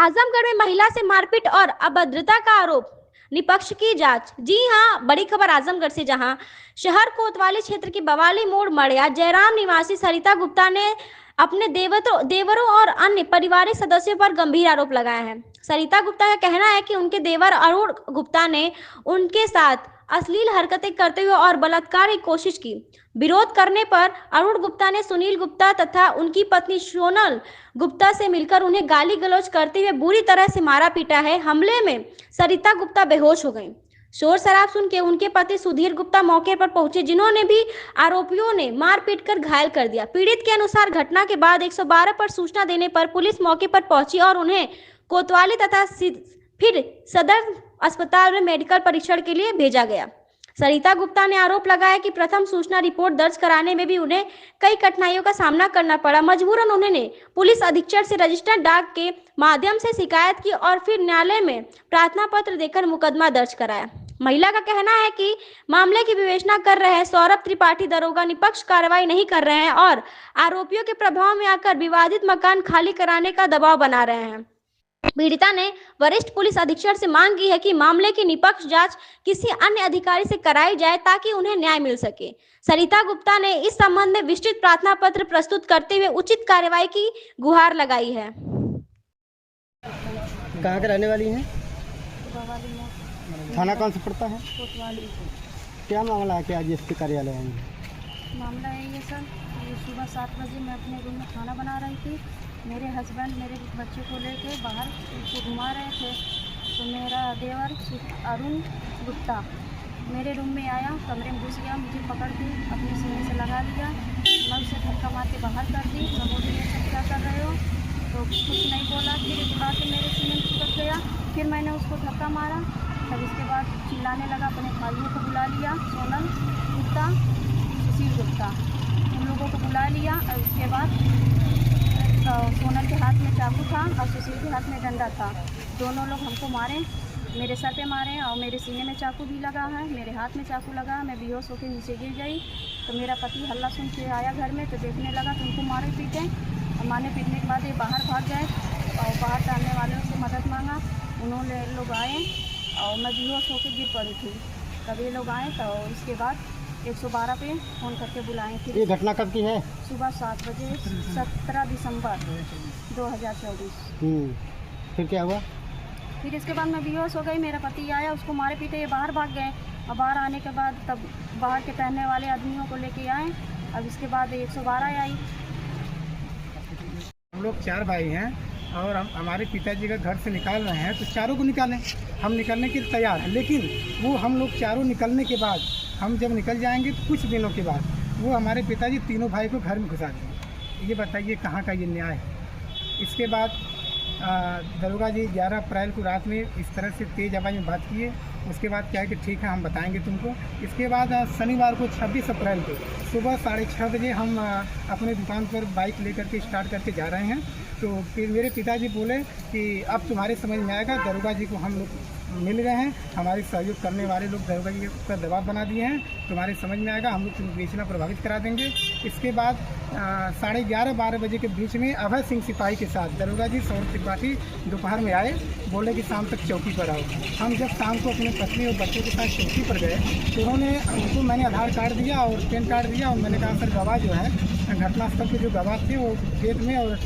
आजमगढ़ में महिला से मारपीट और अभद्रता का आरोप, निपक्ष की जांच। जी हां, बड़ी खबर आजमगढ़ से, जहां शहर कोतवाली क्षेत्र के बवाली मोड़ मड़िया जयराम निवासी सरिता गुप्ता ने अपने देवरों और अन्य पारिवारिक सदस्यों पर गंभीर आरोप लगाए हैं। सरिता गुप्ता का कहना है कि उनके देवर अरुण गुप्ता ने उनके साथ अश्लील हरकतें करते हुए और बलात्कार की कोशिश की। विरोध करने पर अरुण गुप्ता ने सुनील गुप्ता तथा उनकी पत्नी सोनल गुप्ता से मिलकर उन्हें गाली गलौज करते हुए बुरी तरह से मारा पीटा है। हमले में सरिता गुप्ता बेहोश हो गईं। शोर शराब सुन के उनके पति सुधीर गुप्ता मौके पर पहुंचे, जिन्होंने भी आरोपियों ने मार पीट कर घायल कर दिया। पीड़ित के अनुसार घटना के बाद 112 पर सूचना देने पर पुलिस मौके पर पहुंची और उन्हें कोतवाली तथा फिर सदर अस्पताल में मेडिकल परीक्षण के लिए भेजा गया। सरिता गुप्ता ने आरोप लगाया कि प्रथम सूचना रिपोर्ट दर्ज कराने में भी उन्हें कई कठिनाइयों का सामना करना पड़ा। मजबूरन उन्होंने पुलिस अधीक्षक से रजिस्टर्ड डाक के माध्यम से शिकायत की और फिर न्यायालय में प्रार्थना पत्र देकर मुकदमा दर्ज कराया। महिला का कहना है कि मामले की विवेचना कर रहे सौरभ त्रिपाठी दरोगा निष्पक्ष कार्रवाई नहीं कर रहे हैं और आरोपियों के प्रभाव में आकर विवादित मकान खाली कराने का दबाव बना रहे हैं। पीड़िता ने वरिष्ठ पुलिस अधीक्षक से मांग की है कि मामले की निष्पक्ष जांच किसी अन्य अधिकारी से कराई जाए ताकि उन्हें न्याय मिल सके। सरिता गुप्ता ने इस संबंध में विस्तृत प्रार्थना पत्र प्रस्तुत करते हुए उचित कार्रवाई की गुहार लगाई है। कहाँ के रहने वाली हैं? थाना कौन सा पड़ता है? कोतवाली। क्या मामला है कि आज एसपी कार्यालय है? मामला यही है सर, ये सुबह 7 बजे मैं अपने रूम में खाना बना रही थी। मेरे हस्बैंड मेरे बच्चे को लेके बाहर उनको घुमा रहे थे, तो मेरा देवर अरुण गुप्ता मेरे रूम में आया, कमरे में घुस गया, मुझे पकड़ के अपने सीने से लगा लिया। मैं उसे धक्का मार के बाहर कर दी। मैं बोली ये सब क्या कर रहे हो? तो कुछ नहीं बोला। फिर एक बार के मेरे सीने में चिपक गया। फिर मैंने उसको धक्का मारा। तब इसके बाद चिल्लाने लगा, अपने भाइयों को बुला लिया, सोनल गुप्ता, सुशील गुप्ता, उन लोगों को बुला लिया। और उसके बाद सोनल के हाथ में चाकू था और सुशील के हाथ में डंडा था। दोनों लोग हमको मारे, मेरे सर पे मारे और मेरे सीने में चाकू भी लगा है, मेरे हाथ में चाकू लगा है। मैं बेहोश होकर नीचे गिर गई। तो मेरा पति हल्ला सुन के आया घर में, तो देखने लगा तो उनको मारे पीटे। और मारने पीटने के बाद ये बाहर भाग गए और बाहर टहलने वालों से मदद मांगा। उन्होंने लोग आए और मैं बेहोश होकर गिर पड़ी थी। तब ये लोग आए तो इसके बाद 112 पे फ़ोन करके बुलाएं। फिर ये घटना कब की है? सुबह 7 बजे 17 दिसंबर 2024। फिर क्या हुआ? फिर इसके बाद मैं बेहोश हो गई। मेरा पति आया, उसको मारे पीटे ये बाहर भाग गए। और बाहर आने के बाद तब बाहर के टहलने वाले आदमियों को लेके आए। अब इसके बाद 112 आई। हम लोग 4 भाई हैं और हम हमारे पिताजी का घर से निकाल रहे हैं, तो चारों को निकालें। हम निकलने के लिए तैयार हैं, लेकिन वो हम लोग चारों निकलने के बाद हम जब निकल जाएंगे तो कुछ दिनों के बाद वो हमारे पिताजी तीनों भाई को घर में घुसा देंगे। ये बताइए कहाँ का ये न्याय है? इसके बाद दरोगा जी 11 अप्रैल को रात में इस तरह से तेज़ आवाज़ में बात किए। उसके बाद क्या है कि ठीक है हम बताएंगे तुमको। इसके बाद शनिवार को 26 अप्रैल को सुबह 6:30 बजे हम अपने दुकान पर बाइक लेकर के स्टार्ट करके जा रहे हैं। तो फिर मेरे पिताजी बोले कि अब तुम्हारे समझ में आएगा, दरोगा जी को हम लोग मिल गए हैं, हमारे सहयोग करने वाले लोग दरोगा जी पर दबाव बना दिए हैं, तुम्हारे समझ में आएगा, हम लोग तुम्हें बेचना प्रभावित करा देंगे। इसके बाद 11:30-12 बजे के बीच में अभय सिंह सिपाही के साथ दरोगा जी सौरभ त्रिपाठी दोपहर में आए, बोले कि शाम तक चौकी पर आओ। हम जब शाम को अपने पत्नी और बच्चे के साथ चौकी पर गए तो उनको मैंने आधार कार्ड दिया और पैन कार्ड दिया और मैंने कहा सर गवाह जो है घटनास्थल के जो गवाह थे वो खेत में और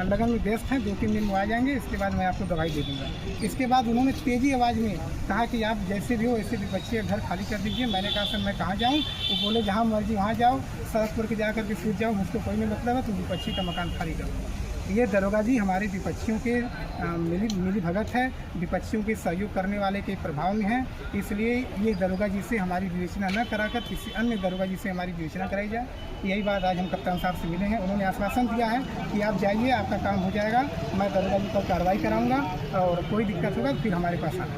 लगन में व्यस्त हैं, 2-3 दिन में आ जाएंगे, इसके बाद मैं आपको दवाई दे दूँगा। इसके बाद उन्होंने तेज़ी आवाज़ में कहा कि आप जैसे भी हो ऐसे भी बच्चे घर खाली कर दीजिए। मैंने कहा सर मैं कहाँ जाऊँ? वो बोले जहाँ मर्जी वहाँ जाओ, सड़क पर के जा कर के सूझ जाओ, मुझको कोई नहीं मतलब है, तो विपक्षी का मकान खाली करो। ये दरोगा जी हमारे विपक्षियों के मिली भगत है, विपक्षियों के सहयोग करने वाले के प्रभाव में है। इसलिए ये दरोगा जी से हमारी विवेचना न कराकर किसी अन्य दरोगा जी से हमारी विवेचना कराई जाए। यही बात आज हम कप्तान साहब से मिले हैं। उन्होंने आश्वासन दिया है कि आप जाइए, आपका काम हो जाएगा, मैं दरोगा जी पर कार्रवाई कराऊंगा और कोई दिक्कत होगा तो फिर हमारे पास आना।